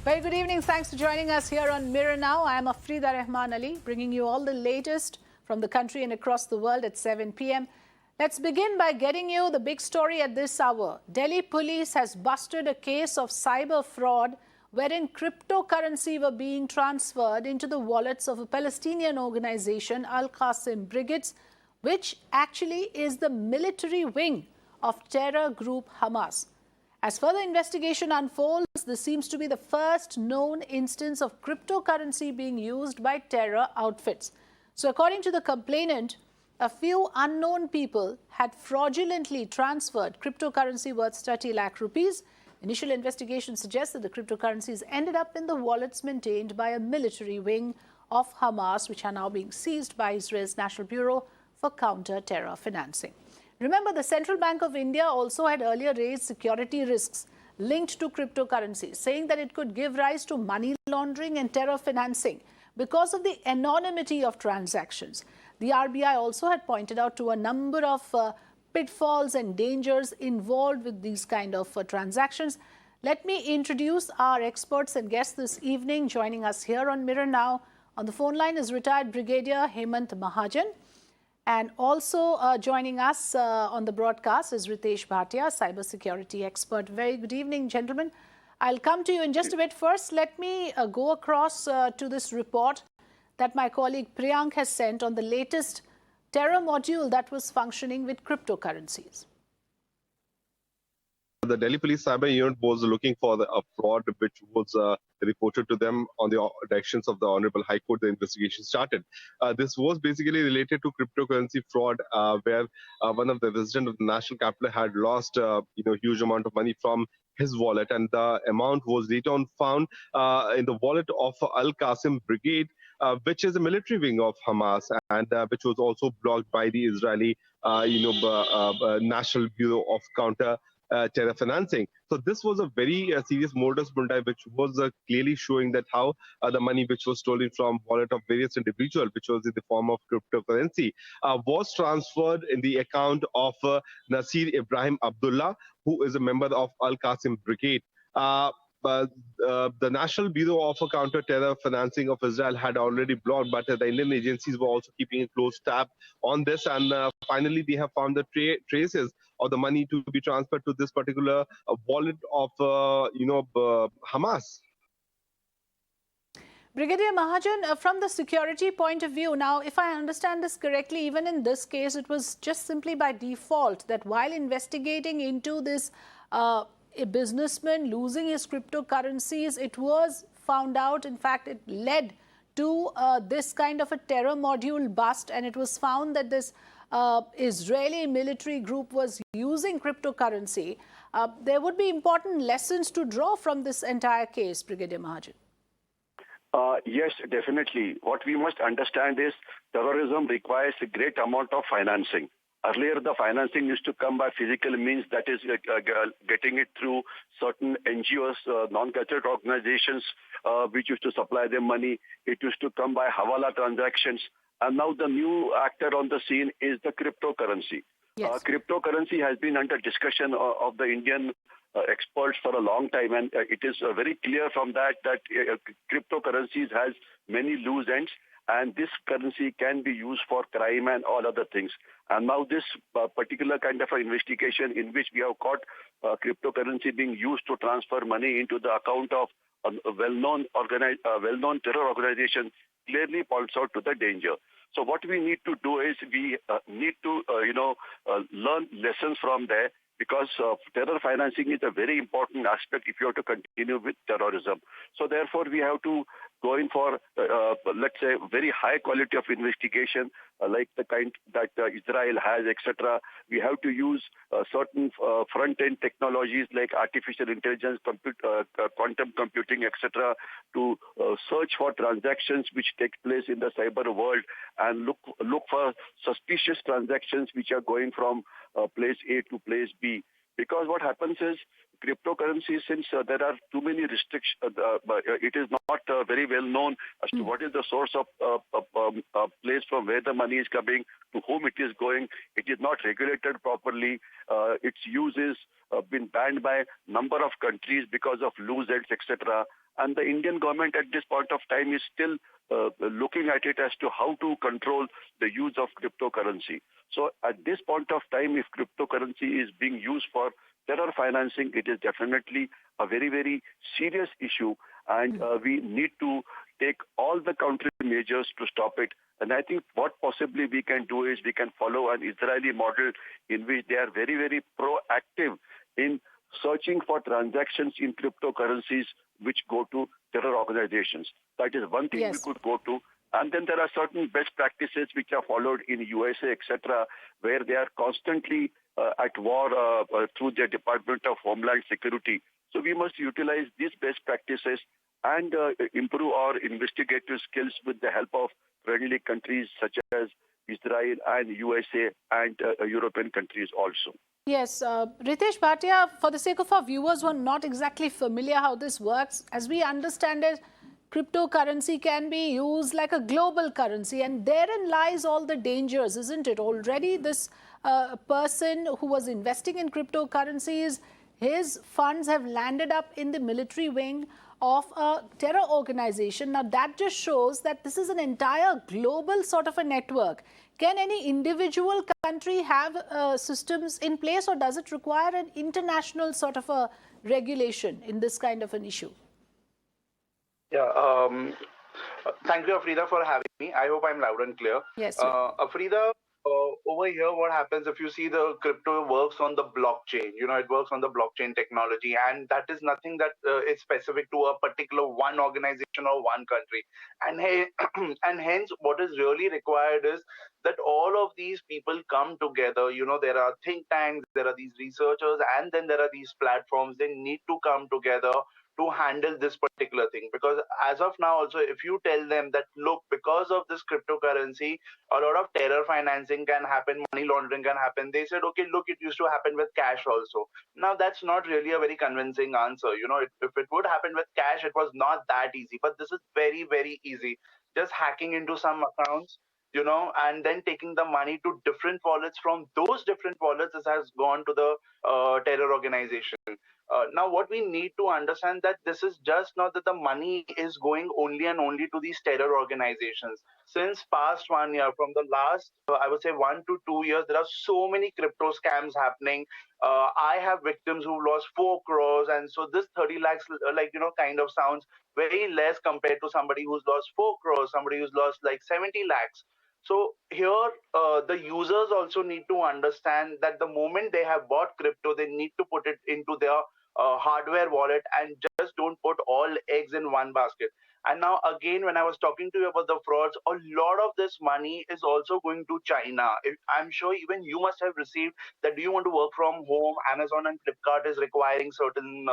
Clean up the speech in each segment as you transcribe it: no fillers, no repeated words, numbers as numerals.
Very good evening. Thanks for joining us here on Mirror Now. I am Afrida Rahman Ali, bringing you all the latest from the country and across the world at 7 p.m. Let's begin by getting you the big story at this hour. Delhi police has busted a case of cyber fraud wherein cryptocurrency were being transferred into the wallets of a Palestinian organization, Al-Qassam Brigades, which actually is the military wing of terror group Hamas. As further investigation unfolds, this seems to be the first known instance of cryptocurrency being used by terror outfits. So according to the complainant, a few unknown people had fraudulently transferred cryptocurrency worth 30 lakh rupees. Initial investigation suggests that the cryptocurrencies ended up in the wallets maintained by a military wing of Hamas, which are now being seized by Israel's National Bureau for counter-terror financing. Remember, the Central Bank of India also had earlier raised security risks linked to cryptocurrencies, saying that it could give rise to money laundering and terror financing because of the anonymity of transactions. The RBI also had pointed out to a number of pitfalls and dangers involved with these kind of transactions. Let me introduce our experts and guests this evening. Joining us here on Mirror Now on the phone line is retired Brigadier Hemant Mahajan. And also joining us on the broadcast is Ritesh Bhatia, cybersecurity expert. Very good evening, gentlemen. I'll come to you in just a bit. First, let me go across to this report that my colleague Priyank has sent on the latest terror module that was functioning with cryptocurrencies. The Delhi Police Cyber Unit was looking for a fraud which was reported to them on the directions of the Honorable High Court. The investigation started. This was basically related to cryptocurrency fraud, where one of the residents of the national capital had lost, huge amount of money from his wallet, and the amount was later on found in the wallet of Al-Qassam Brigade, which is a military wing of Hamas, and which was also blocked by the Israeli, National Bureau of Counter-Terror Financing. So this was a very serious modus operandi, which was clearly showing that how the money which was stolen from wallet of various individuals, which was in the form of cryptocurrency, was transferred in the account of Nasir Ibrahim Abdullah, who is a member of Al-Qassam Brigade. The National Bureau of Counter-Terror Financing of Israel had already blocked, but the Indian agencies were also keeping a close tab on this, and finally they have found the traces of the money to be transferred to this particular wallet of Hamas. Brigadier Mahajan, from the security point of view, now, if I understand this correctly, even in this case, it was just simply by default that while investigating into this a businessman losing his cryptocurrencies, it was found out, in fact, it led to this kind of a terror module bust, and it was found that this Israeli military group was using cryptocurrency. There would be important lessons to draw from this entire case, Brigadier Mahajan. Yes, definitely. What we must understand is terrorism requires a great amount of financing. Earlier, the financing used to come by physical means, that is getting it through certain NGOs, non-governmental organizations, which used to supply them money. It used to come by Hawala transactions. And now the new actor on the scene is the cryptocurrency. Yes. Cryptocurrency has been under discussion of the Indian experts for a long time, and it is very clear from that cryptocurrencies has many loose ends, and this currency can be used for crime and all other things. And now this particular kind of investigation in which we have caught cryptocurrency being used to transfer money into the account of a well-known terror organization clearly points out to the danger. So what we need to do is we need to learn lessons from there, because terror financing is a very important aspect if you have to continue with terrorism. So therefore, we have to go in for, let's say, very high quality of investigation, like the kind that Israel has, etc. We have to use certain front-end technologies like artificial intelligence, quantum computing, etc., to search for transactions which take place in the cyber world, and look for suspicious transactions which are going from place A to place B. Because what happens is cryptocurrency, since there are too many restrictions, it is not very well known as to what is the source of place from where the money is coming, to whom it is going. It is not regulated properly. Its use is been banned by a number of countries because of loose ends, etc. And the Indian government at this point of time is still looking at it as to how to control the use of cryptocurrency. So at this point of time, if cryptocurrency is being used for terror financing, it is definitely a very, very serious issue, and we need to take all the countermeasures to stop it. And I think what possibly we can do is we can follow an Israeli model in which they are very, very proactive in searching for transactions in cryptocurrencies which go to terror organizations. That is one thing we could go to. And then there are certain best practices which are followed in USA, etc., where they are constantly at war through their Department of Homeland Security. So we must utilize these best practices and improve our investigative skills with the help of friendly countries such as Israel and USA and European countries also. Yes, Ritesh Bhatia, for the sake of our viewers who are not exactly familiar how this works, as we understand it, cryptocurrency can be used like a global currency, and therein lies all the dangers, isn't it? Already this person who was investing in cryptocurrencies, his funds have landed up in the military wing of a terror organization. Now that just shows that this is an entire global sort of a network. Can any individual country have systems in place, or does it require an international sort of a regulation in this kind of an issue? Yeah, thank you, Afrida, for having me. I hope I'm loud and clear. Yes. Afrida, over here, what happens if you see the crypto works on the blockchain? You know, it works on the blockchain technology, and that is nothing that is specific to a particular one organization or one country. And and hence, what is really required is that all of these people come together. You know, there are think tanks, there are these researchers, and then there are these platforms. They need to come together to handle this particular thing, because as of now also, if you tell them that, look, because of this cryptocurrency a lot of terror financing can happen, money laundering can happen, they said, okay, look, it used to happen with cash also. Now that's not really a very convincing answer. You know, if it would happen with cash, it was not that easy, but this is very, very easy. Just hacking into some accounts, you know, and then taking the money to different wallets. From those different wallets, it has gone to the terror organization. Now, what we need to understand that this is just not that the money is going only and only to these terror organizations. Since past 1 year, from the last, I would say 1 to 2 years, there are so many crypto scams happening. I have victims who lost 4 crores. And so this 30 lakhs, like, you know, kind of sounds very less compared to somebody who's lost 4 crores, somebody who's lost like 70 lakhs. So here, the users also need to understand that the moment they have bought crypto, they need to put it into their hardware wallet and just don't put all eggs in one basket. And now again, when I was talking to you about the frauds, a lot of this money is also going to China. I'm sure even you must have received that, do you want to work from home? Amazon and Flipkart is requiring certain,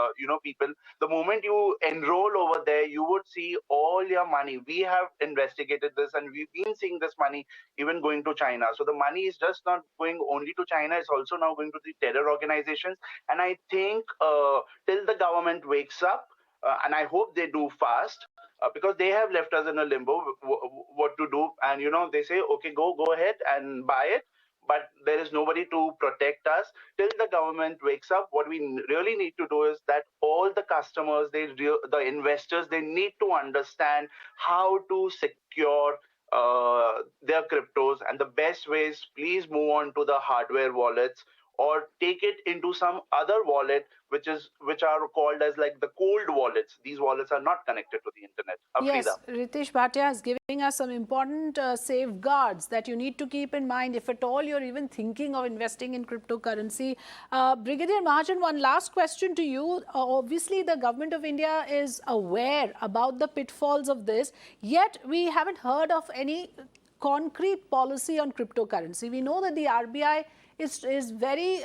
people. The moment you enroll over there, you would see all your money. We have investigated this and we've been seeing this money even going to China. So the money is just not going only to China, it's also now going to the terror organizations. And I think till the government wakes up, and I hope they do fast, because they have left us in a limbo, what to do. And, you know, they say, okay, go ahead and buy it. But there is nobody to protect us. Till the government wakes up, what we really need to do is that all the customers, the investors, they need to understand how to secure their cryptos. And the best way is, please move on to the hardware wallets, or take it into some other wallet, which are called as like the cold wallets. These wallets are not connected to the internet. Yes, Ritesh Bhatia is giving us some important safeguards that you need to keep in mind if at all you're even thinking of investing in cryptocurrency. Brigadier Mahajan, one last question to you. Obviously, the government of India is aware about the pitfalls of this, yet we haven't heard of any concrete policy on cryptocurrency. We know that the RBI is very,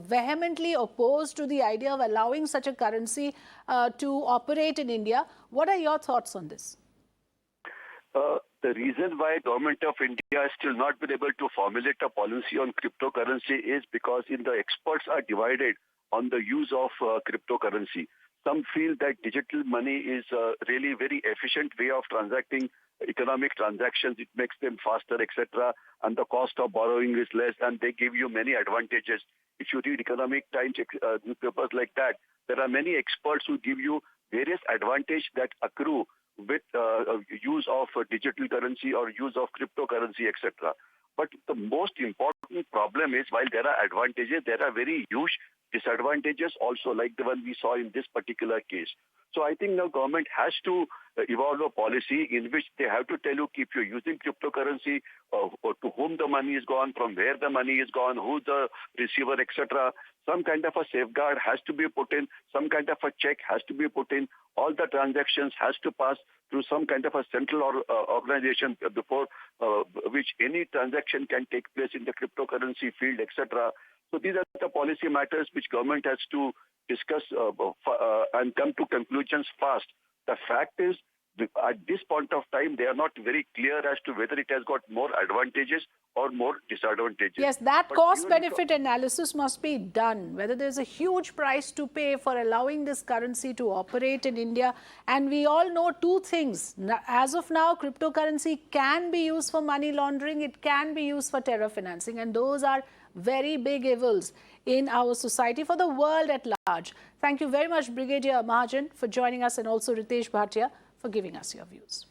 vehemently opposed to the idea of allowing such a currency to operate in India. What are your thoughts on this? The reason why government of India has still not been able to formulate a policy on cryptocurrency is because the experts are divided on the use of cryptocurrency. Some feel that digital money is really very efficient way of transacting economic transactions. It makes them faster, etc. And the cost of borrowing is less, and they give you many advantages. If you read Economic Times newspapers like that, there are many experts who give you various advantages that accrue with use of digital currency or use of cryptocurrency, etc. But the most important problem is, while there are advantages, there are very huge disadvantages also, like the one we saw in this particular case. So I think now government has to evolve a policy in which they have to tell you, if you're using cryptocurrency, or to whom the money is gone, from where the money is gone, who's the receiver, etc. Some kind of a safeguard has to be put in, some kind of a check has to be put in, all the transactions has to pass through some kind of a central organization before which any transaction can take place in the cryptocurrency field, etc. So these are the policy matters which government has to discuss and come to conclusions fast. The fact is, at this point of time, they are not very clear as to whether it has got more advantages or more disadvantages. Yes, that cost-benefit analysis must be done, whether there's a huge price to pay for allowing this currency to operate in India. And we all know two things. As of now, cryptocurrency can be used for money laundering, it can be used for terror financing, and those are very big evils in our society, for the world at large. Thank you very much, Brigadier Mahajan, for joining us, and also Ritesh Bhatia for giving us your views.